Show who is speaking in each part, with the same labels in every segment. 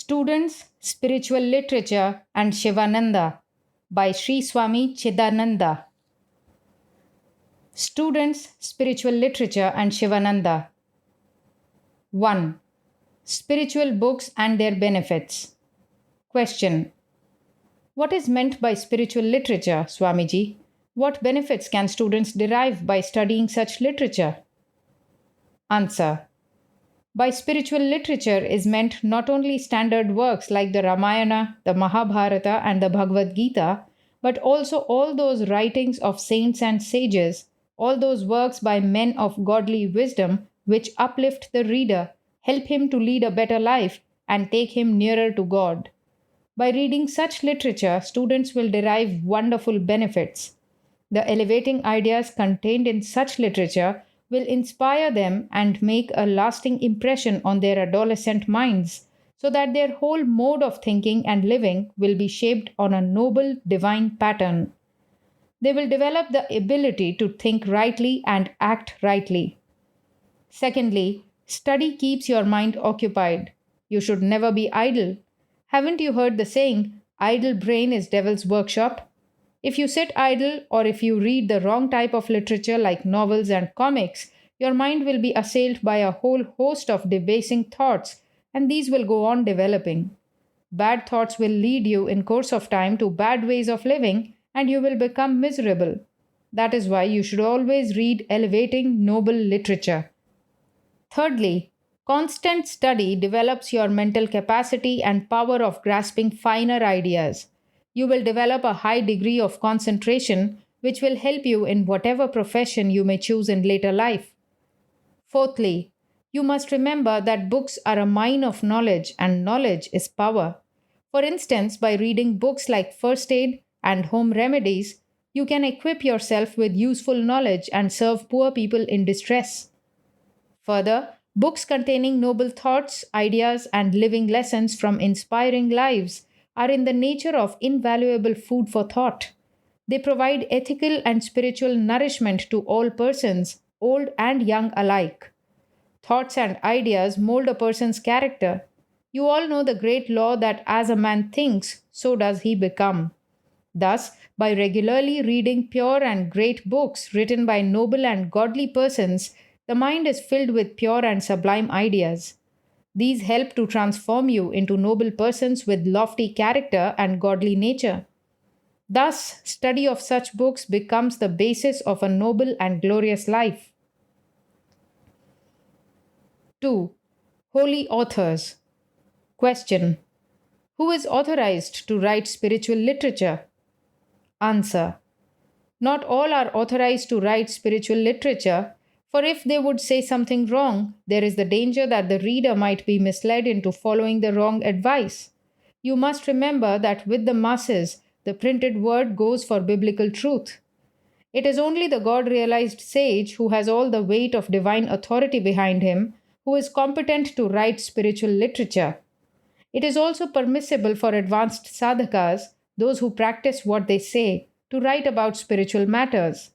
Speaker 1: Students, Spiritual Literature and Shivananda by Swami Chidananda. Students, Spiritual Literature and Shivananda. 1. Spiritual books and their benefits. Question. What is meant by spiritual literature, Swamiji? What benefits can students derive by studying such literature? Answer. By spiritual literature is meant not only standard works like the Ramayana, the Mahabharata, and the Bhagavad Gita, but also all those writings of saints and sages, all those works by men of godly wisdom which uplift the reader, help him to lead a better life, and take him nearer to God. By reading such literature, students will derive wonderful benefits. The elevating ideas contained in such literature will inspire them and make a lasting impression on their adolescent minds, so that their whole mode of thinking and living will be shaped on a noble divine pattern. They will develop the ability to think rightly and act rightly. Secondly, study keeps your mind occupied. You should never be idle. Haven't you heard the saying, idle brain is devil's workshop? If you sit idle or if you read the wrong type of literature like novels and comics, your mind will be assailed by a whole host of debasing thoughts, and these will go on developing. Bad thoughts will lead you in course of time to bad ways of living, and you will become miserable. That is why you should always read elevating, noble literature. Thirdly, constant study develops your mental capacity and power of grasping finer ideas. You will develop a high degree of concentration, which will help you in whatever profession you may choose in later life. Fourthly, you must remember that books are a mine of knowledge and knowledge is power. For instance, by reading books like First Aid and Home Remedies, you can equip yourself with useful knowledge and serve poor people in distress. Further, books containing noble thoughts, ideas, and living lessons from inspiring lives are in the nature of invaluable food for thought. They provide ethical and spiritual nourishment to all persons, old and young alike. Thoughts and ideas mold a person's character. You all know the great law that as a man thinks, so does he become. Thus, by regularly reading pure and great books written by noble and godly persons, the mind is filled with pure and sublime ideas. These help to transform you into noble persons with lofty character and godly nature. Thus, study of such books becomes the basis of a noble and glorious life. 2. Holy authors. Question. Who is authorized to write spiritual literature? Answer. Not all are authorized to write spiritual literature, for if they would say something wrong, there is the danger that the reader might be misled into following the wrong advice. You must remember that with the masses, the printed word goes for biblical truth. It is only the God realized sage who has all the weight of divine authority behind him who is competent to write spiritual literature. It is also permissible for advanced sadhakas, those who practice what they say, to write about spiritual matters.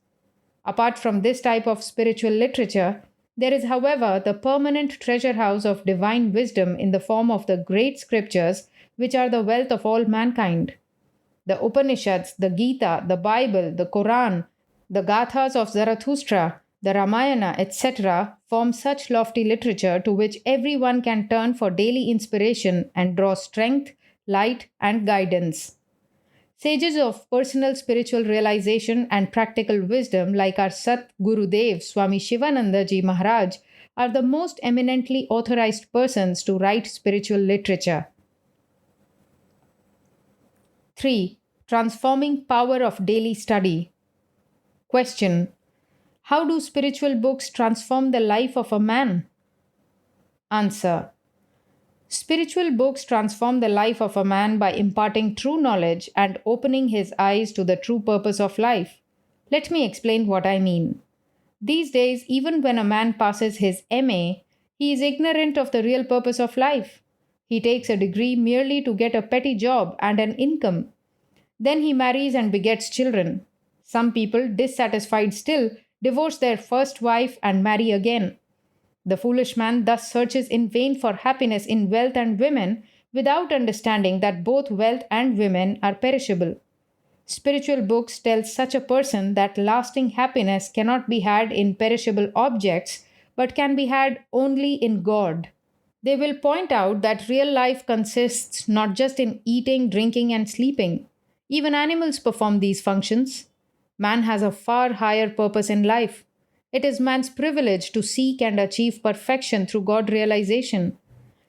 Speaker 1: Apart from this type of spiritual literature, there is, however, the permanent treasure house of divine wisdom in the form of the great scriptures, which are the wealth of all mankind. The Upanishads, the Gita, the Bible, the Quran, the Gathas of Zarathustra, the Ramayana, etc., form such lofty literature to which everyone can turn for daily inspiration and draw strength, light, and guidance. Sages of personal spiritual realization and practical wisdom like our Sat Gurudev Swami Sivananda Ji Maharaj are the most eminently authorized persons to write spiritual literature. 3. Transforming power of daily study. Question. How do spiritual books transform the life of a man? Answer. Spiritual books transform the life of a man by imparting true knowledge and opening his eyes to the true purpose of life. Let me explain what I mean. These days, even when a man passes his MA, he is ignorant of the real purpose of life. He takes a degree merely to get a petty job and an income. Then he marries and begets children. Some people, dissatisfied still, divorce their first wife and marry again. The foolish man thus searches in vain for happiness in wealth and women, without understanding that both wealth and women are perishable. Spiritual books tell such a person that lasting happiness cannot be had in perishable objects, but can be had only in God. They will point out that real life consists not just in eating, drinking, and sleeping. Even animals perform these functions. Man has a far higher purpose in life. It is man's privilege to seek and achieve perfection through God realization.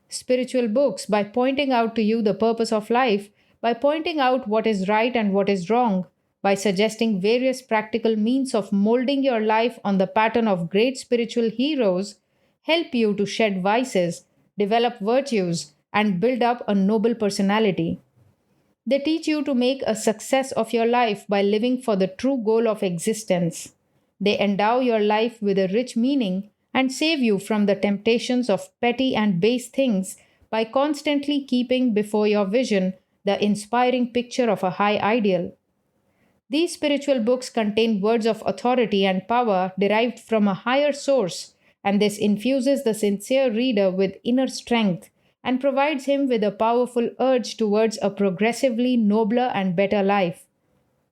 Speaker 1: Spiritual books, by pointing out to you the purpose of life, by pointing out what is right and what is wrong, by suggesting various practical means of molding your life on the pattern of great spiritual heroes, help you to shed vices, develop virtues, and build up a noble personality. They teach you to make a success of your life by living for the true goal of existence. They endow your life with a rich meaning and save you from the temptations of petty and base things by constantly keeping before your vision the inspiring picture of a high ideal. These spiritual books contain words of authority and power derived from a higher source, and this infuses the sincere reader with inner strength and provides him with a powerful urge towards a progressively nobler and better life.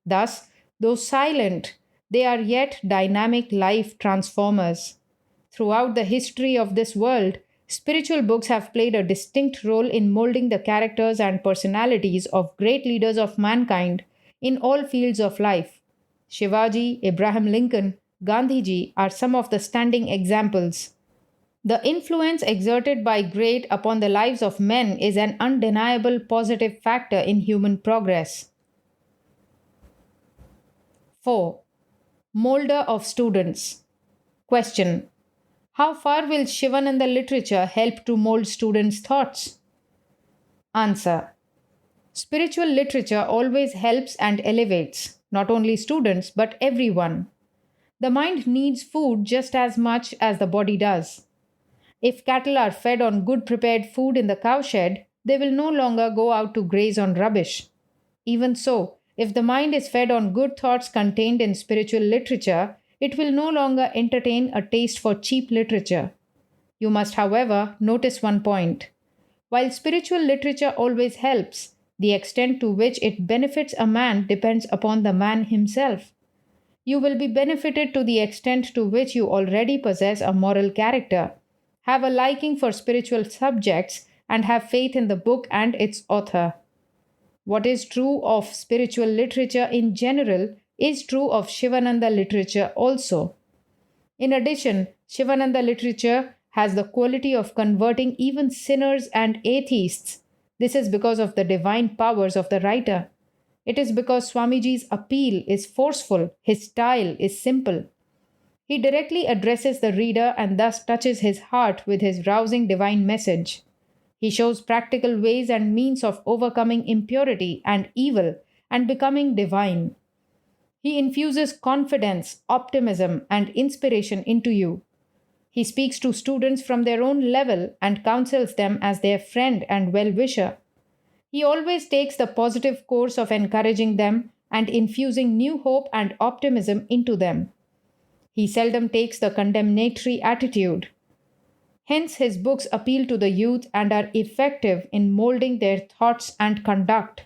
Speaker 1: Thus, though silent, they are yet dynamic life transformers. Throughout the history of this world, spiritual books have played a distinct role in molding the characters and personalities of great leaders of mankind in all fields of life. Shivaji, Abraham Lincoln, Gandhiji are some of the standing examples. The influence exerted by great upon the lives of men is an undeniable positive factor in human progress. 4. Molder of students. Question. How far will Shivananda literature help to mold students' thoughts? Answer. Spiritual literature always helps and elevates, not only students but everyone. The mind needs food just as much as the body does. If cattle are fed on good prepared food in the cowshed, they will no longer go out to graze on rubbish. Even so, if the mind is fed on good thoughts contained in spiritual literature, it will no longer entertain a taste for cheap literature. You must, however, notice one point. While spiritual literature always helps, the extent to which it benefits a man depends upon the man himself. You will be benefited to the extent to which you already possess a moral character, have a liking for spiritual subjects, and have faith in the book and its author. What is true of spiritual literature in general is true of Shivananda literature also. In addition, Shivananda literature has the quality of converting even sinners and atheists. This is because of the divine powers of the writer. It is because Swamiji's appeal is forceful, his style is simple. He directly addresses the reader and thus touches his heart with his rousing divine message. He shows practical ways and means of overcoming impurity and evil and becoming divine. He infuses confidence, optimism, and inspiration into you. He speaks to students from their own level and counsels them as their friend and well wisher. He always takes the positive course of encouraging them and infusing new hope and optimism into them. He seldom takes the condemnatory attitude. Hence, his books appeal to the youth and are effective in molding their thoughts and conduct.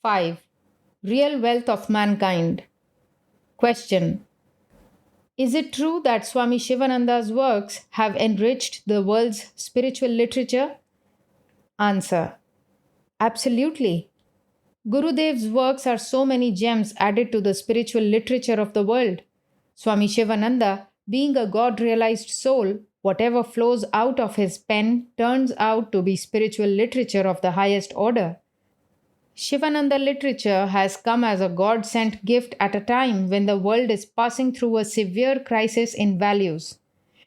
Speaker 1: 5. Real wealth of mankind. Question. Is it true that Swami Shivananda's works have enriched the world's spiritual literature? Answer. Absolutely. Gurudev's works are so many gems added to the spiritual literature of the world. Swami Shivananda, being a God realized soul, whatever flows out of his pen turns out to be spiritual literature of the highest order. Shivananda literature has come as a God sent gift at a time when the world is passing through a severe crisis in values.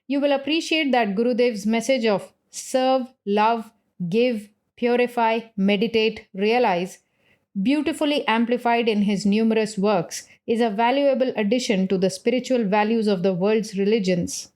Speaker 1: You will appreciate that Gurudev's message of serve, love, give, purify, meditate, realize, beautifully amplified in his numerous works, is a valuable addition to the spiritual values of the world's religions.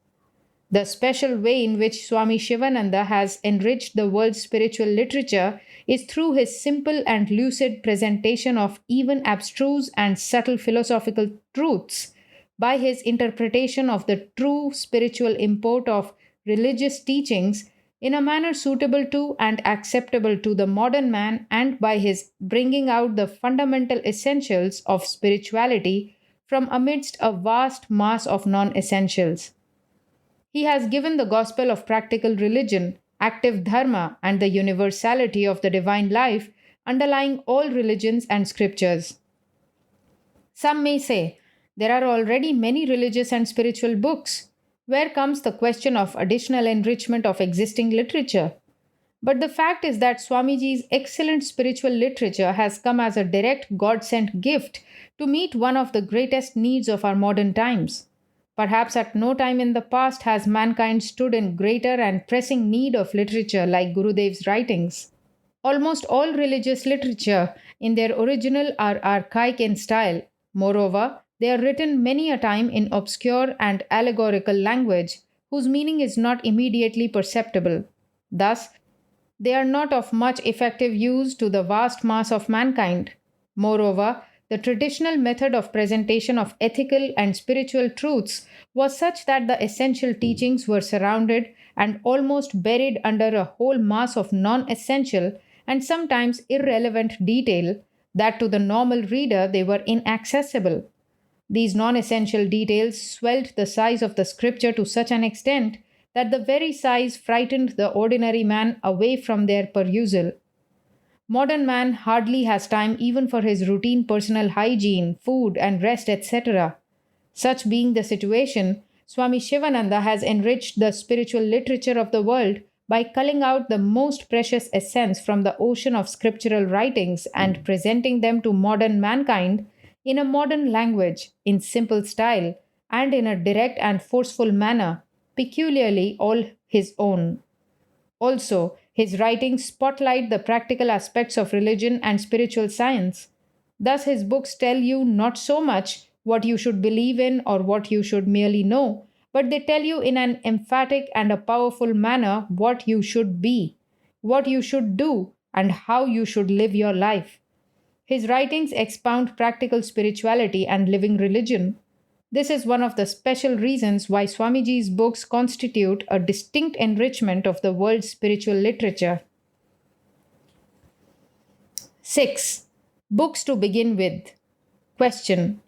Speaker 1: The special way in which Swami Shivananda has enriched the world's spiritual literature is through his simple and lucid presentation of even abstruse and subtle philosophical truths, by his interpretation of the true spiritual import of religious teachings in a manner suitable to and acceptable to the modern man, and by his bringing out the fundamental essentials of spirituality from amidst a vast mass of non essentials. He has given the gospel of practical religion, active dharma, and the universality of the divine life underlying all religions and scriptures. Some may say, there are already many religious and spiritual books. Where comes the question of additional enrichment of existing literature? But the fact is that Swamiji's excellent spiritual literature has come as a direct God sent gift to meet one of the greatest needs of our modern times. Perhaps at no time in the past has mankind stood in greater and pressing need of literature like Gurudev's writings. Almost all religious literature in their original are archaic in style. Moreover, they are written many a time in obscure and allegorical language whose meaning is not immediately perceptible. Thus, they are not of much effective use to the vast mass of mankind. Moreover, the traditional method of presentation of ethical and spiritual truths was such that the essential teachings were surrounded and almost buried under a whole mass of non essential and sometimes irrelevant detail that to the normal reader they were inaccessible. These non essential details swelled the size of the scripture to such an extent that the very size frightened the ordinary man away from their perusal. Modern man hardly has time even for his routine personal hygiene, food, and rest, etc. Such being the situation, Swami Shivananda has enriched the spiritual literature of the world by culling out the most precious essence from the ocean of scriptural writings and presenting them to modern mankind in a modern language, in simple style, and in a direct and forceful manner, peculiarly all his own. Also, his writings spotlight the practical aspects of religion and spiritual science. Thus, his books tell you not so much what you should believe in or what you should merely know, but they tell you in an emphatic and a powerful manner what you should be, what you should do, and how you should live your life. His writings expound practical spirituality and living religion. This is one of the special reasons why Swamiji's books constitute a distinct enrichment of the world's spiritual literature. 6. Books to begin with. Question.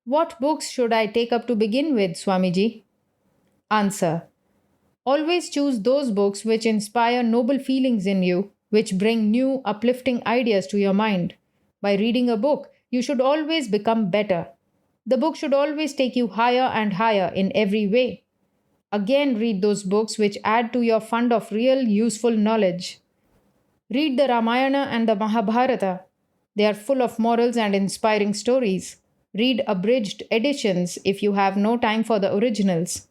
Speaker 1: What books should I take up to begin with, Swamiji? Answer. Always choose those books which inspire noble feelings in you, which bring new, uplifting ideas to your mind. By reading a book, you should always become better. The book should always take you higher and higher in every way. Again, read those books which add to your fund of real useful knowledge. Read the Ramayana and the Mahabharata. They are full of morals and inspiring stories. Read abridged editions if you have no time for the originals.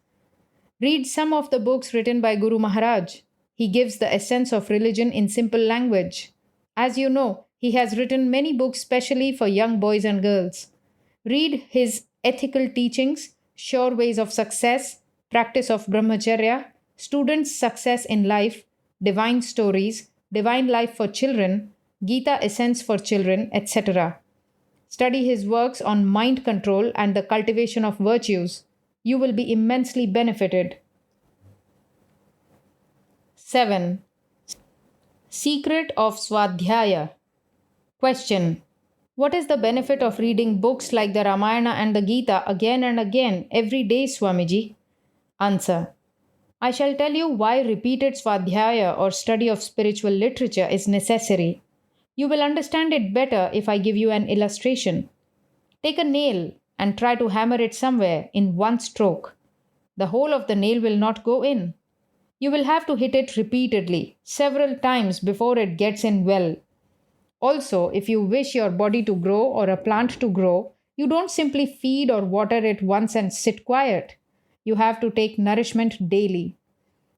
Speaker 1: Read some of the books written by Guru Maharaj. He gives the essence of religion in simple language. As you know, he has written many books specially for young boys and girls. Read his ethical teachings, sure ways of success, practice of brahmacharya, students' success in life, divine stories, divine life for children, Gita essence for children, etc. Study his works on mind control and the cultivation of virtues. You will be immensely benefited. 7. Secret of Swadhyaya. Question. What is the benefit of reading books like the Ramayana and the Gita again and again every day, Swamiji? Answer. I shall tell you why repeated Swadhyaya or study of spiritual literature is necessary. You will understand it better if I give you an illustration. Take a nail and try to hammer it somewhere in one stroke. The whole of the nail will not go in. You will have to hit it repeatedly, several times before it gets in well. Also, if you wish your body to grow or a plant to grow, you don't simply feed or water it once and sit quiet. You have to take nourishment daily.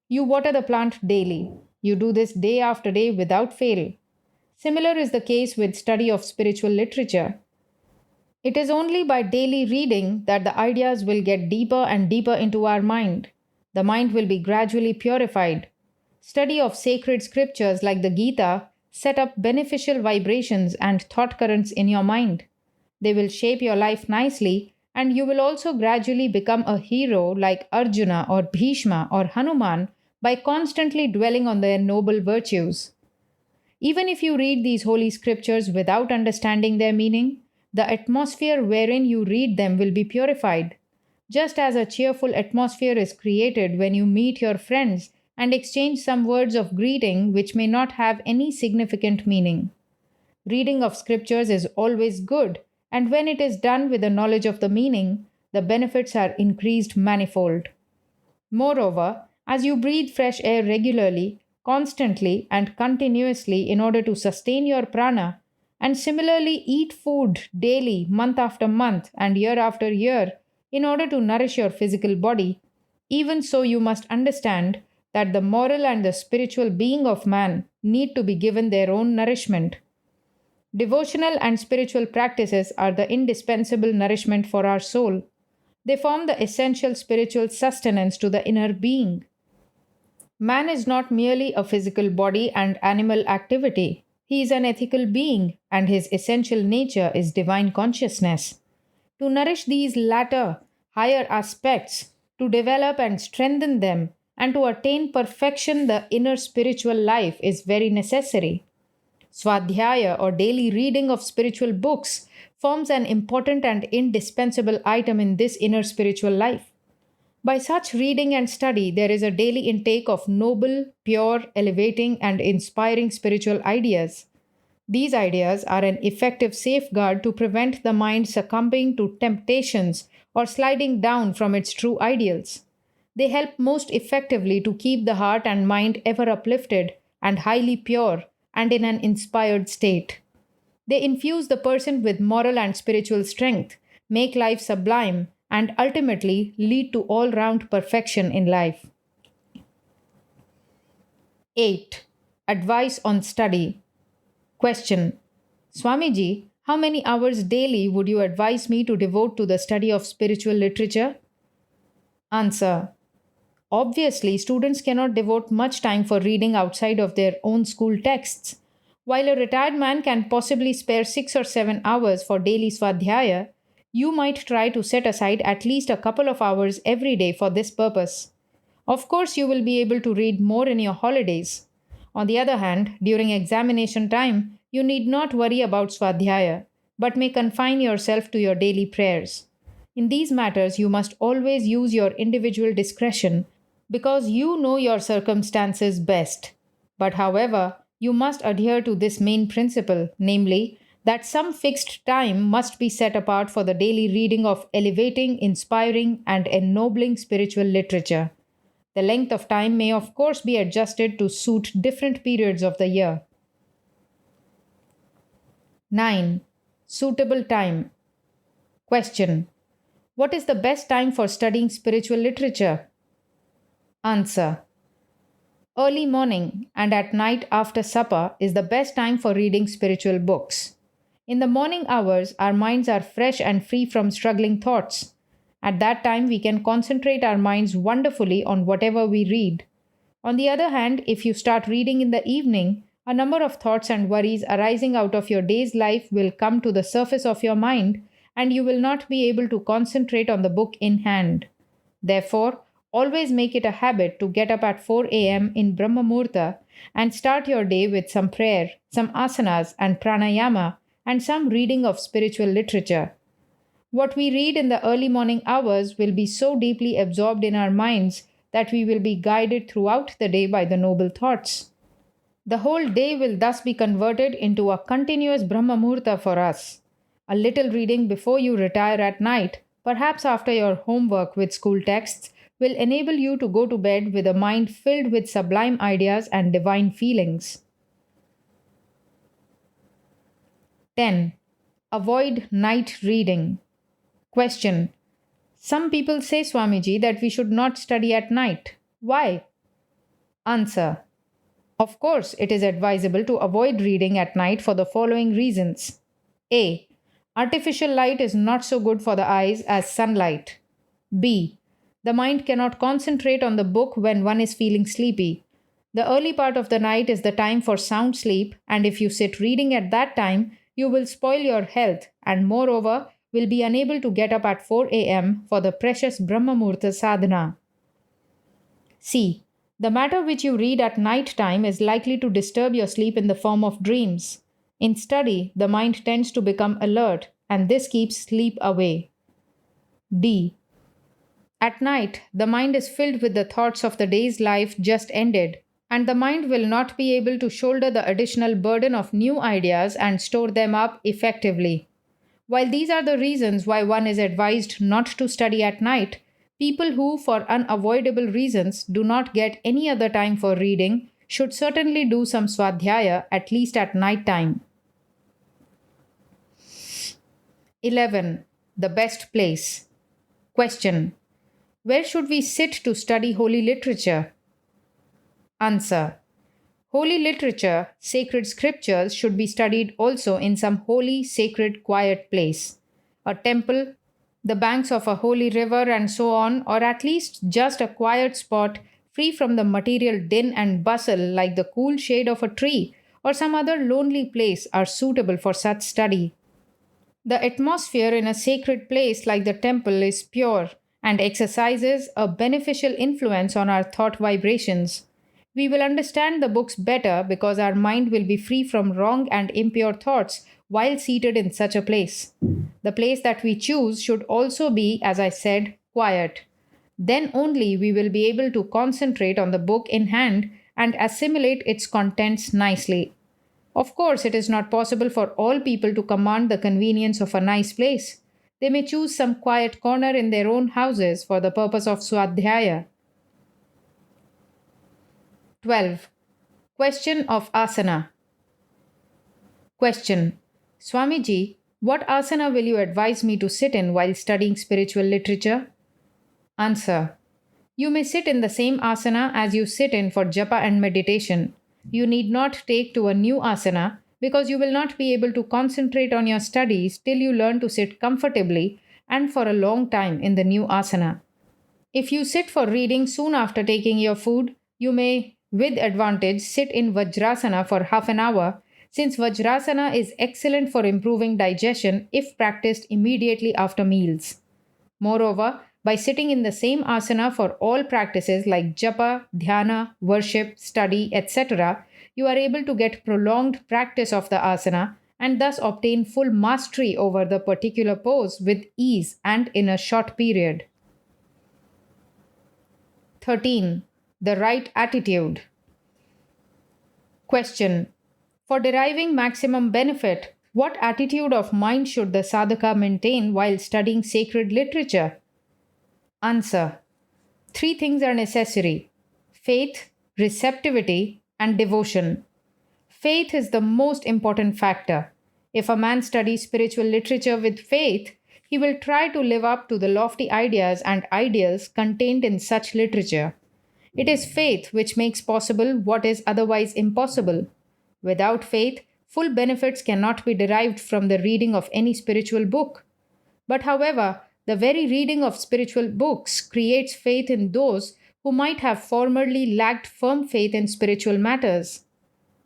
Speaker 1: You water the plant daily. You do this day after day without fail. Similar is the case with study of spiritual literature. It is only by daily reading that the ideas will get deeper and deeper into our mind. The mind will be gradually purified. Study of sacred scriptures like the Gita set up beneficial vibrations and thought currents in your mind. They will shape your life nicely, and you will also gradually become a hero like Arjuna or Bhishma or Hanuman by constantly dwelling on their noble virtues. Even if you read these holy scriptures without understanding their meaning, the atmosphere wherein you read them will be purified, just as a cheerful atmosphere is created when you meet your friends and exchange some words of greeting which may not have any significant meaning. Reading of scriptures is always good, and when it is done with the knowledge of the meaning, the benefits are increased manifold. Moreover, as you breathe fresh air regularly, constantly, and continuously in order to sustain your prana, and similarly eat food daily, month after month, and year after year, in order to nourish your physical body, even so you must understand that the moral and the spiritual being of man need to be given their own nourishment. Devotional and spiritual practices are the indispensable nourishment for our soul. They form the essential spiritual sustenance to the inner being. Man is not merely a physical body and animal activity. He is an ethical being, and his essential nature is divine consciousness. To nourish these latter, higher aspects, to develop and strengthen them, and to attain perfection, the inner spiritual life is very necessary. Swadhyaya, or daily reading of spiritual books, forms an important and indispensable item in this inner spiritual life. By such reading and study, there is a daily intake of noble, pure, elevating, and inspiring spiritual ideas. These ideas are an effective safeguard to prevent the mind succumbing to temptations or sliding down from its true ideals. They help most effectively to keep the heart and mind ever uplifted and highly pure and in an inspired state. They infuse the person with moral and spiritual strength, make life sublime, and ultimately lead to all round perfection in life. 8. Advice on study. Question. Swamiji, how many hours daily would you advise me to devote to the study of spiritual literature? Answer. Obviously, students cannot devote much time for reading outside of their own school texts. While a retired man can possibly spare 6 or 7 hours for daily swadhyaya, you might try to set aside at least a couple of hours every day for this purpose. Of course, you will be able to read more in your holidays. On the other hand, during examination time, you need not worry about swadhyaya, but may confine yourself to your daily prayers. In these matters, you must always use your individual discretion because you know your circumstances best. But however, you must adhere to this main principle, namely, that some fixed time must be set apart for the daily reading of elevating, inspiring, and ennobling spiritual literature. The length of time may, of course, be adjusted to suit different periods of the year. 9. Suitable time. Question. What is the best time for studying spiritual literature? Answer. Early morning and at night after supper is the best time for reading spiritual books. In the morning hours, our minds are fresh and free from struggling thoughts. At that time, we can concentrate our minds wonderfully on whatever we read. On the other hand, if you start reading in the evening, a number of thoughts and worries arising out of your day's life will come to the surface of your mind, and you will not be able to concentrate on the book in hand. Therefore, always make it a habit to get up at 4 a.m. in Brahma Muhurta and start your day with some prayer, some asanas and pranayama, and some reading of spiritual literature. What we read in the early morning hours will be so deeply absorbed in our minds that we will be guided throughout the day by the noble thoughts. The whole day will thus be converted into a continuous Brahma Muhurta for us. A little reading before you retire at night, perhaps after your homework with school texts, will enable you to go to bed with a mind filled with sublime ideas and divine feelings. 10. Avoid night reading. Question. Some people say, Swamiji, that we should not study at night. Why? Answer. Of course, it is advisable to avoid reading at night for the following reasons. A. Artificial light is not so good for the eyes as sunlight. B. The mind cannot concentrate on the book when one is feeling sleepy. The early part of the night is the time for sound sleep, and if you sit reading at that time, you will spoil your health and, moreover, will be unable to get up at 4 a.m. for the precious Brahma Muhurta sadhana. C. The matter which you read at night time is likely to disturb your sleep in the form of dreams. In study, the mind tends to become alert, and this keeps sleep away. D. At night, the mind is filled with the thoughts of the day's life just ended, and the mind will not be able to shoulder the additional burden of new ideas and store them up effectively. While these are the reasons why one is advised not to study at night, people who, for unavoidable reasons, do not get any other time for reading should certainly do some swadhyaya at least at night time. 11. The best place. Question. Where should we sit to study holy literature? Answer. Holy literature, sacred scriptures should be studied also in some holy, sacred, quiet place. A temple, the banks of a holy river, and so on, or at least just a quiet spot free from the material din and bustle like the cool shade of a tree or some other lonely place are suitable for such study. The atmosphere in a sacred place like the temple is pure and exercises a beneficial influence on our thought vibrations. We will understand the books better because our mind will be free from wrong and impure thoughts while seated in such a place. The place that we choose should also be, as I said, quiet. Then only we will be able to concentrate on the book in hand and assimilate its contents nicely. Of course, it is not possible for all people to command the convenience of a nice place. They may choose some quiet corner in their own houses for the purpose of swadhyaya. 12. Question of asana. Question. Swamiji, what asana will you advise me to sit in while studying spiritual literature? Answer. You may sit in the same asana as you sit in for japa and meditation. You need not take to a new asana because you will not be able to concentrate on your studies till you learn to sit comfortably and for a long time in the new asana. If you sit for reading soon after taking your food, you may with advantage sit in Vajrasana for half an hour, since Vajrasana is excellent for improving digestion if practiced immediately after meals. Moreover, by sitting in the same asana for all practices like japa, dhyana, worship, study, etc., you are able to get prolonged practice of the asana and thus obtain full mastery over the particular pose with ease and in a short period. 13. The right attitude. Question. For deriving maximum benefit, what attitude of mind should the sadhaka maintain while studying sacred literature? Answer. 3 things are necessary: faith, receptivity, and devotion. Faith is the most important factor. If a man studies spiritual literature with faith, he will try to live up to the lofty ideas and ideals contained in such literature. It is faith which makes possible what is otherwise impossible. Without faith, full benefits cannot be derived from the reading of any spiritual book. But however, the very reading of spiritual books creates faith in those who might have formerly lacked firm faith in spiritual matters.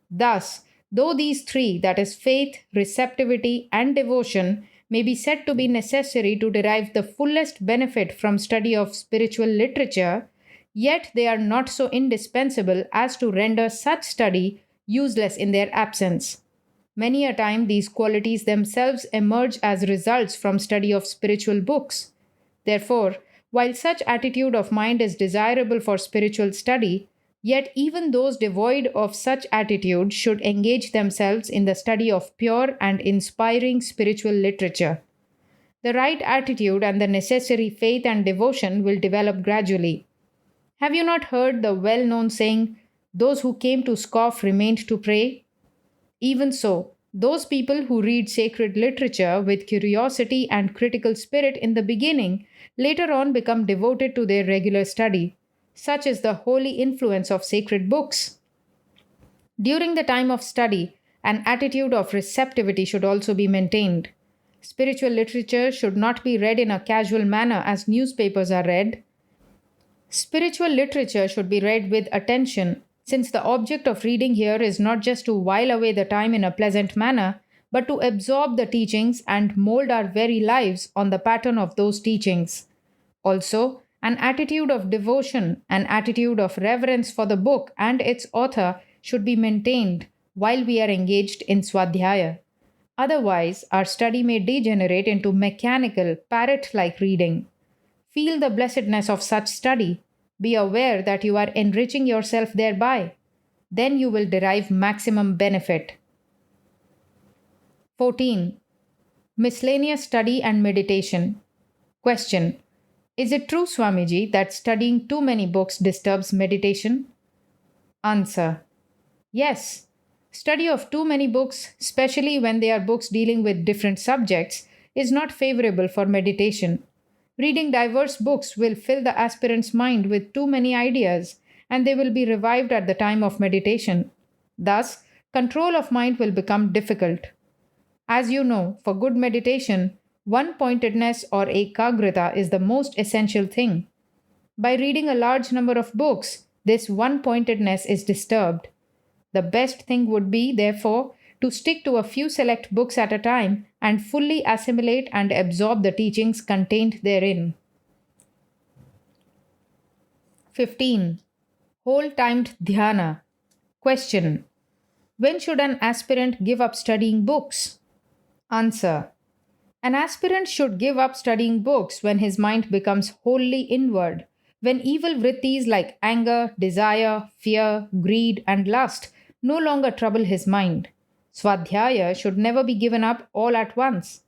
Speaker 1: Thus, though these 3, that is faith, receptivity, and devotion, may be said to be necessary to derive the fullest benefit from study of spiritual literature, yet they are not so indispensable as to render such study useless in their absence. Many a time these qualities themselves emerge as results from study of spiritual books. Therefore, while such attitude of mind is desirable for spiritual study, yet even those devoid of such attitude should engage themselves in the study of pure and inspiring spiritual literature. The right attitude and the necessary faith and devotion will develop gradually. Have you not heard the well-known saying, "Those who came to scoff remained to pray"? Even so, those people who read sacred literature with curiosity and critical spirit in the beginning later on become devoted to their regular study. Such is the holy influence of sacred books. During the time of study, an attitude of receptivity should also be maintained. Spiritual literature should not be read in a casual manner as newspapers are read. Spiritual literature should be read with attention, since the object of reading here is not just to while away the time in a pleasant manner, but to absorb the teachings and mold our very lives on the pattern of those teachings. Also, An attitude of devotion, an attitude of reverence for the book and its author should be maintained while we are engaged in Swadhyaya. Otherwise, our study may degenerate into mechanical, parrot like reading. Feel the blessedness of such study. Be aware that you are enriching yourself thereby. Then you will derive maximum benefit. 14. Miscellaneous study and meditation. Question. Is it true, Swamiji, that studying too many books disturbs meditation? Answer. Yes. Study of too many books, especially when they are books dealing with different subjects, is not favorable for meditation. Reading diverse books will fill the aspirant's mind with too many ideas, and they will be revived at the time of meditation. Thus, control of mind will become difficult. As you know, for good meditation, one pointedness or ekagrita is the most essential thing. By reading a large number of books, this one pointedness is disturbed. The best thing would be, therefore, to stick to a few select books at a time and fully assimilate and absorb the teachings contained therein. 15. Whole-timed dhyana. Question. When should an aspirant give up studying books? Answer. An aspirant should give up studying books when his mind becomes wholly inward, when evil vrittis like anger, desire, fear, greed, and lust no longer trouble his mind. Swadhyaya should never be given up all at once.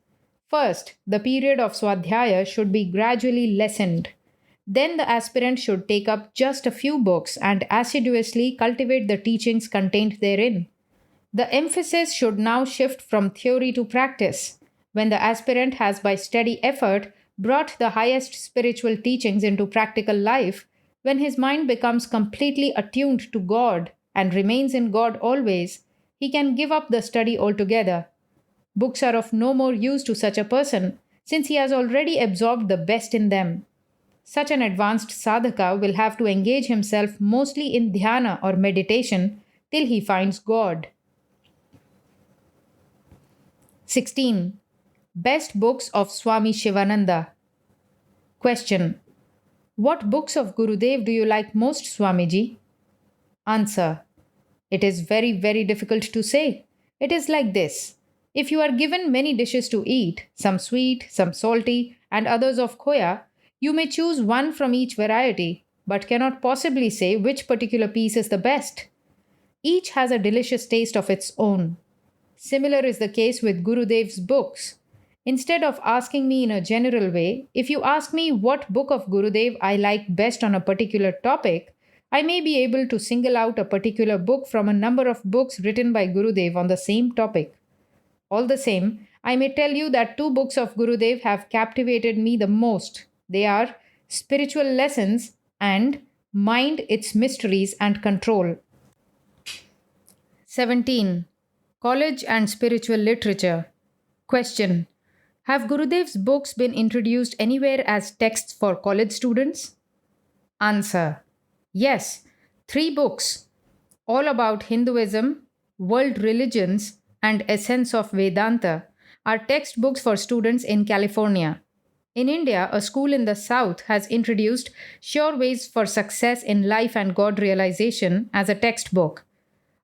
Speaker 1: First, the period of Swadhyaya should be gradually lessened. Then the aspirant should take up just a few books and assiduously cultivate the teachings contained therein. The emphasis should now shift from theory to practice. When the aspirant has by steady effort brought the highest spiritual teachings into practical life, when his mind becomes completely attuned to God and remains in God always, he can give up the study altogether. Books are of no more use to such a person, since he has already absorbed the best in them. Such an advanced sadhaka will have to engage himself mostly in dhyana or meditation till he finds God. 16. Best books of Swami Sivananda. Question. What books of Gurudev do you like most, Swamiji? Answer. It is very, very difficult to say. It is like this. If you are given many dishes to eat, some sweet, some salty, and others of khoya, you may choose one from each variety, but cannot possibly say which particular piece is the best. Each has a delicious taste of its own. Similar is the case with Gurudev's books. Instead of asking me in a general way, if you ask me what book of Gurudev I like best on a particular topic, I may be able to single out a particular book from a number of books written by Gurudev on the same topic. All the same, I may tell you that two books of Gurudev have captivated me the most. They are Spiritual Lessons and Mind, Its Mysteries and Control. 17. College and Spiritual Literature. Question. Have Gurudev's books been introduced anywhere as texts for college students? Answer. Yes, 3 books, all about Hinduism, world religions, and essence of Vedanta, are textbooks for students in California. In India, a school in the south has introduced Sure Ways for Success in Life and God Realization as a textbook.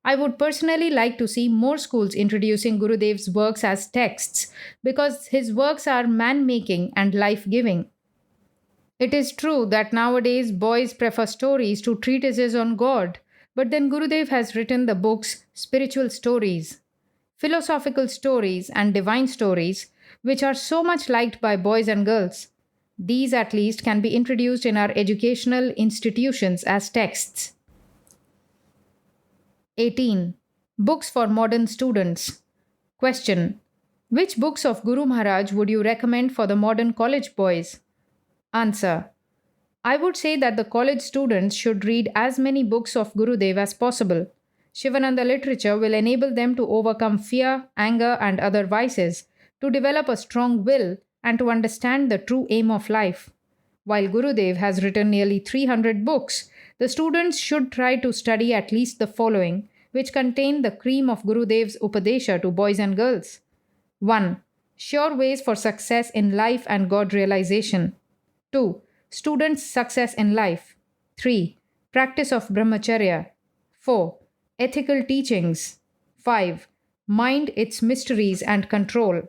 Speaker 1: I would personally like to see more schools introducing Gurudev's works as texts because his works are man-making and life-giving. It is true that nowadays boys prefer stories to treatises on God, but then Gurudev has written the books Spiritual Stories, Philosophical Stories, and Divine Stories, which are so much liked by boys and girls. These at least can be introduced in our educational institutions as texts. 18. Books for modern students. Question. Which books of Guru Maharaj would you recommend for the modern college boys? Answer. I would say that the college students should read as many books of Gurudev as possible. Sivananda literature will enable them to overcome fear, anger, and other vices, to develop a strong will, and to understand the true aim of life. While Gurudev has written nearly 300 books, the students should try to study at least the following, which contain the cream of Gurudev's Upadesha to boys and girls. 1. Sure Ways for Success in Life and God Realization. 2. Students' success in life. 3. Practice of brahmacharya. 4. Ethical teachings. 5. Mind, its mysteries and control.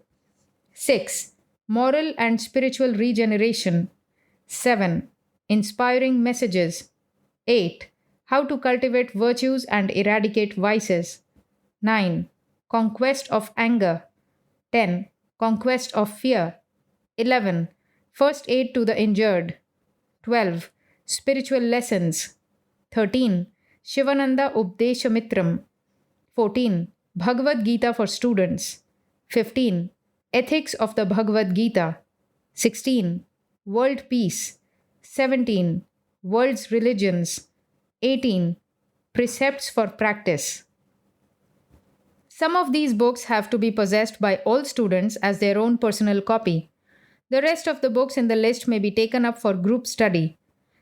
Speaker 1: 6. Moral and spiritual regeneration. 7. Inspiring messages. 8. How to cultivate virtues and eradicate vices. 9. Conquest of anger. 10. Conquest of fear. 11. First aid to the injured. 12. Spiritual lessons. 13. Shivananda Updeshamitram. 14. Bhagavad Gita for students. 15. Ethics of the Bhagavad Gita. 16. World peace. 17. World's religions. 18. Precepts for practice. Some of these books have to be possessed by all students as their own personal copy. The rest of the books in the list may be taken up for group study.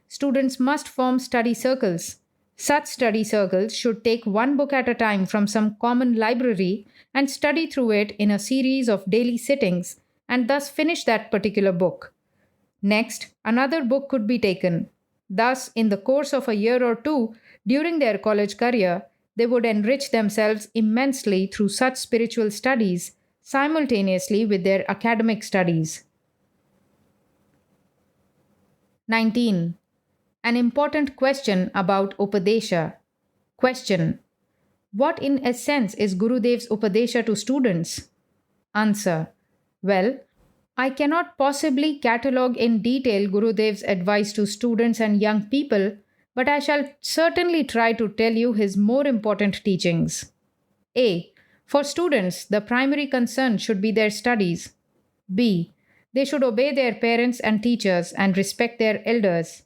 Speaker 1: Students must form study circles. Such study circles should take one book at a time from some common library and study through it in a series of daily sittings and thus finish that particular book. Next, another book could be taken. Thus, in the course of a year or two during their college career, they would enrich themselves immensely through such spiritual studies simultaneously with their academic studies. 19. An important question about Upadesha. Question. What in essence is Gurudev's Upadesha to students? Answer. Well, I cannot possibly catalogue in detail Gurudev's advice to students and young people, but I shall certainly try to tell you his more important teachings. A. For students, the primary concern should be their studies. B. They should obey their parents and teachers and respect their elders.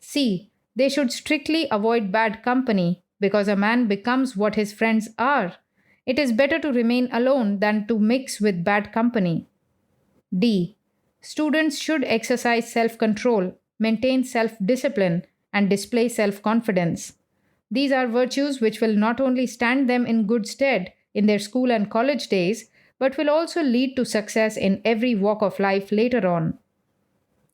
Speaker 1: C. They should strictly avoid bad company because a man becomes what his friends are. It is better to remain alone than to mix with bad company. D. Students should exercise self-control, maintain self-discipline, and display self-confidence. These are virtues which will not only stand them in good stead in their school and college days, but will also lead to success in every walk of life later on.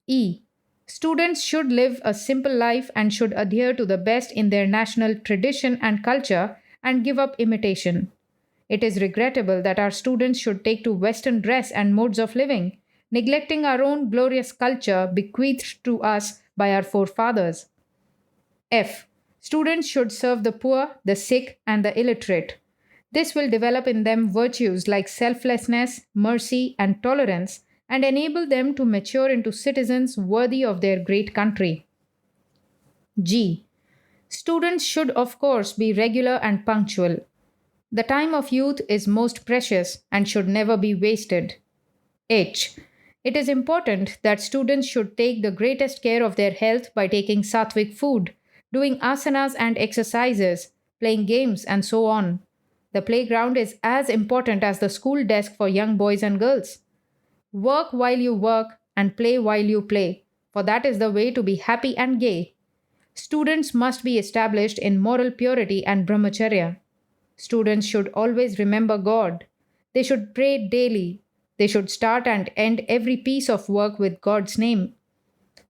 Speaker 1: E. Students should live a simple life and should adhere to the best in their national tradition and culture and give up imitation. It is regrettable that our students should take to Western dress and modes of living, neglecting our own glorious culture bequeathed to us by our forefathers. F. Students should serve the poor, the sick, and the illiterate. This will develop in them virtues like selflessness, mercy, and tolerance, and enable them to mature into citizens worthy of their great country. G. Students should, of course, be regular and punctual. The time of youth is most precious and should never be wasted. H. It is important that students should take the greatest care of their health by taking sattvic food, doing asanas and exercises, playing games, and so on. The playground is as important as the school desk for young boys and girls. Work while you work and play while you play, for that is the way to be happy and gay. Students must be established in moral purity and brahmacharya. Students should always remember God. They should pray daily. They should start and end every piece of work with God's name.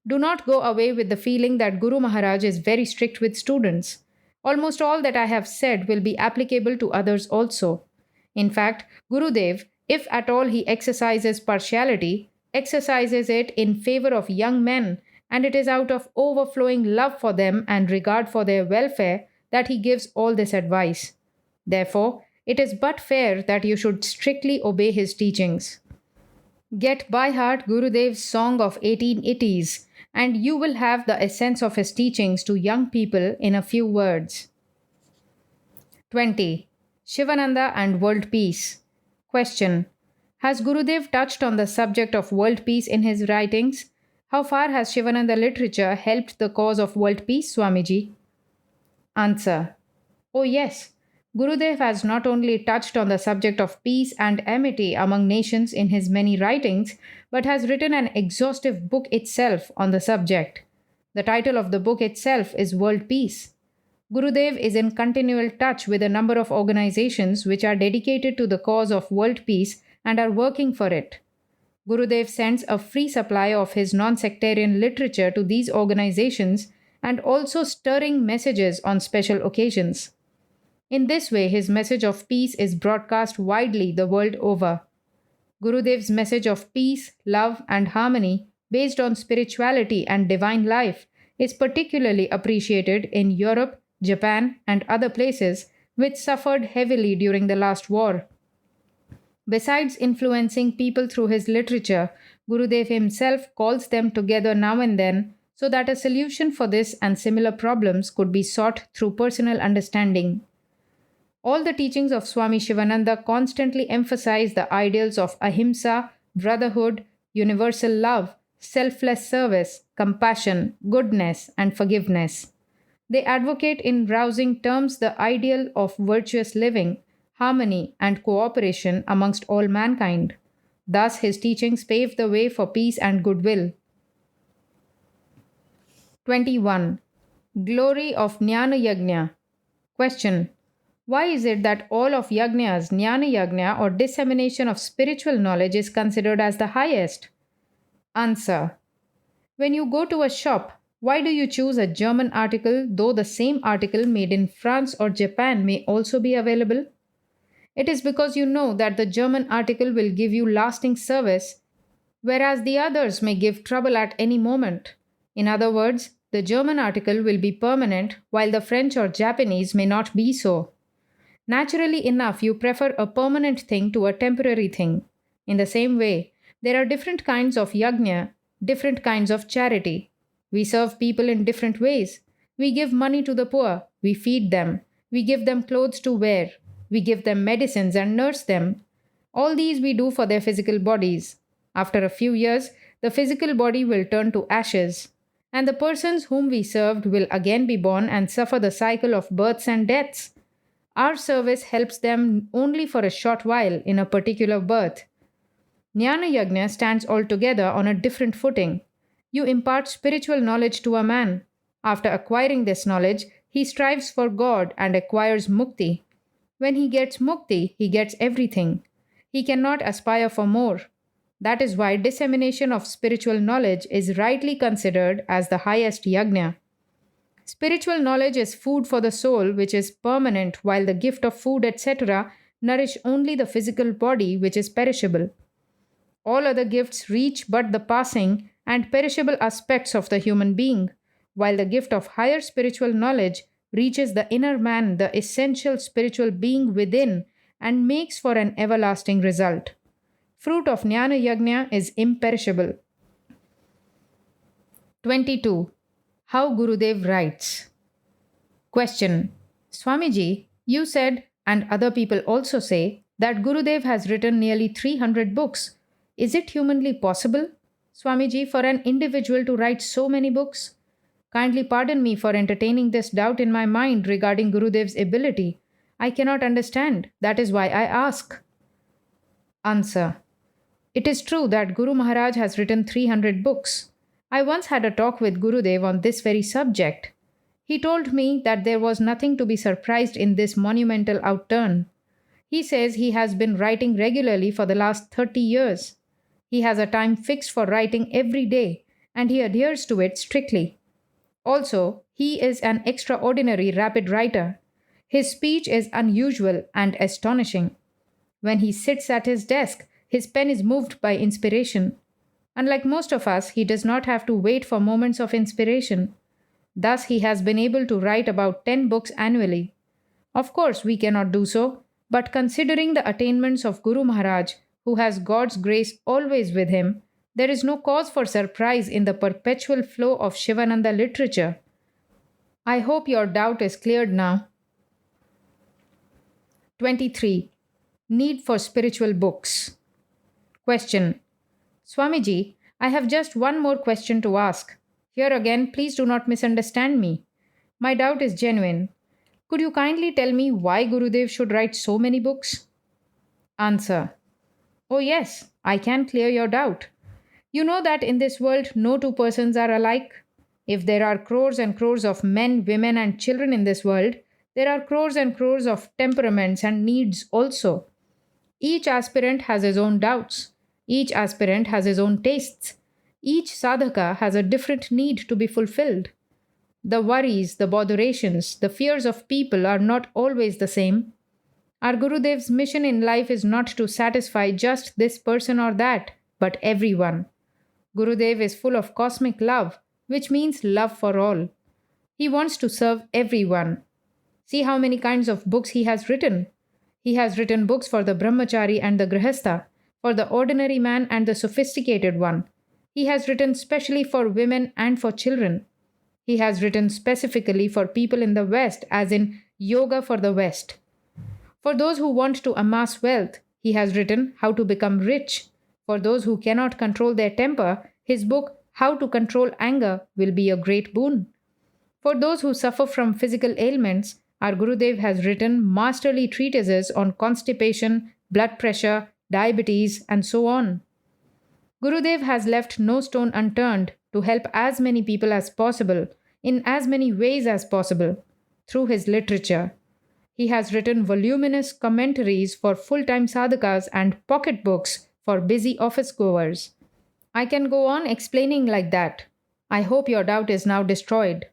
Speaker 1: Do not go away with the feeling that Guru Maharaj is very strict with students. Almost all that I have said will be applicable to others also. In fact, Gurudev, if at all he exercises partiality, exercises it in favor of young men, and it is out of overflowing love for them and regard for their welfare that he gives all this advice. Therefore, it is but fair that you should strictly obey his teachings. Get by heart Gurudev's song of 1880s, and you will have the essence of his teachings to young people in a few words. 20. Sivananda and world peace. Question. Has Gurudev touched on the subject of world peace in his writings? How far has Sivananda literature helped the cause of world peace, Swamiji? Answer. Oh yes. Gurudev has not only touched on the subject of peace and amity among nations in his many writings, but has written an exhaustive book itself on the subject. The title of the book itself is World Peace. Gurudev is in continual touch with a number of organizations which are dedicated to the cause of world peace and are working for it. Gurudev sends a free supply of his non sectarian literature to these organizations and also stirring messages on special occasions. In this way, his message of peace is broadcast widely the world over. Gurudev's message of peace, love, and harmony based on spirituality and divine life is particularly appreciated in Europe, Japan, and other places which suffered heavily during the last war. Besides influencing people through his literature, Gurudev himself calls them together now and then so that a solution for this and similar problems could be sought through personal understanding. All the teachings of Swami Shivananda constantly emphasize the ideals of ahimsa, brotherhood, universal love, selfless service, compassion, goodness, and forgiveness. They advocate in rousing terms the ideal of virtuous living, harmony, and cooperation amongst all mankind. Thus, his teachings pave the way for peace and goodwill. 21. Glory of Jnana Yajna. Question. Why is it that all of yajnas, Jnana Yajna or dissemination of spiritual knowledge is considered as the highest? Answer. When you go to a shop, why do you choose a German article though the same article made in France or Japan may also be available? It is because you know that the German article will give you lasting service, whereas the others may give trouble at any moment. In other words, the German article will be permanent while the French or Japanese may not be so. Naturally enough, you prefer a permanent thing to a temporary thing. In the same way, there are different kinds of yajna, different kinds of charity. We serve people in different ways. We give money to the poor, we feed them, we give them clothes to wear, we give them medicines and nurse them. All these we do for their physical bodies. After a few years, the physical body will turn to ashes, and the persons whom we served will again be born and suffer the cycle of births and deaths. Our service helps them only for a short while in a particular birth. Jnana Yajna stands altogether on a different footing. You impart spiritual knowledge to a man. After acquiring this knowledge, he strives for God and acquires mukti. When he gets mukti, he gets everything. He cannot aspire for more. That is why dissemination of spiritual knowledge is rightly considered as the highest yajna. Spiritual knowledge is food for the soul, which is permanent, while the gift of food, etc., nourish only the physical body, which is perishable. All other gifts reach but the passing and perishable aspects of the human being, while the gift of higher spiritual knowledge reaches the inner man, the essential spiritual being within, and makes for an everlasting result. Fruit of Jnana Yajna is imperishable. 22. How Gurudev writes. Question. Swamiji, you said, and other people also say, that Gurudev has written nearly 300 books. Is it humanly possible, Swamiji, for an individual to write so many books? Kindly pardon me for entertaining this doubt in my mind regarding Gurudev's ability. I cannot understand. That is why I ask. Answer. It is true that Guru Maharaj has written 300 books. I once had a talk with Gurudev on this very subject. He told me that there was nothing to be surprised in this monumental outturn. He says he has been writing regularly for the last 30 years. He has a time fixed for writing every day, and he adheres to it strictly. Also, he is an extraordinary rapid writer. His speech is unusual and astonishing. When he sits at his desk, his pen is moved by inspiration. Unlike most of us, he does not have to wait for moments of inspiration. Thus, he has been able to write about 10 books annually. Of course, we cannot do so, but considering the attainments of Guru Maharaj, who has God's grace always with him, there is no cause for surprise in the perpetual flow of Sivananda literature. I hope your doubt is cleared now. 23. Need for spiritual books. Question. Swamiji, I have just one more question to ask. Here again, please do not misunderstand me. My doubt is genuine. Could you kindly tell me why Gurudev should write so many books? Answer. Oh yes, I can clear your doubt. You know that in this world no two persons are alike. If there are crores and crores of men, women and children in this world, there are crores and crores of temperaments and needs also. Each aspirant has his own doubts. Each aspirant has his own tastes. Each sadhaka has a different need to be fulfilled. The worries, the botherations, the fears of people are not always the same. Our Gurudev's mission in life is not to satisfy just this person or that, but everyone. Gurudev is full of cosmic love, which means love for all. He wants to serve everyone. See how many kinds of books he has written. He has written books for the brahmachari and the grihastha, for the ordinary man and the sophisticated one. He has written specially for women and for children. He has written specifically for people in the West, as in Yoga for the West. For those who want to amass wealth, he has written How to Become Rich. For those who cannot control their temper, his book How to Control Anger will be a great boon. For those who suffer from physical ailments, our Gurudev has written masterly treatises on constipation, blood pressure, diabetes, and so on. Gurudev has left no stone unturned to help as many people as possible, in as many ways as possible, through his literature. He has written voluminous commentaries for full-time sadhakas and pocketbooks for busy office goers. I can go on explaining like that. I hope your doubt is now destroyed.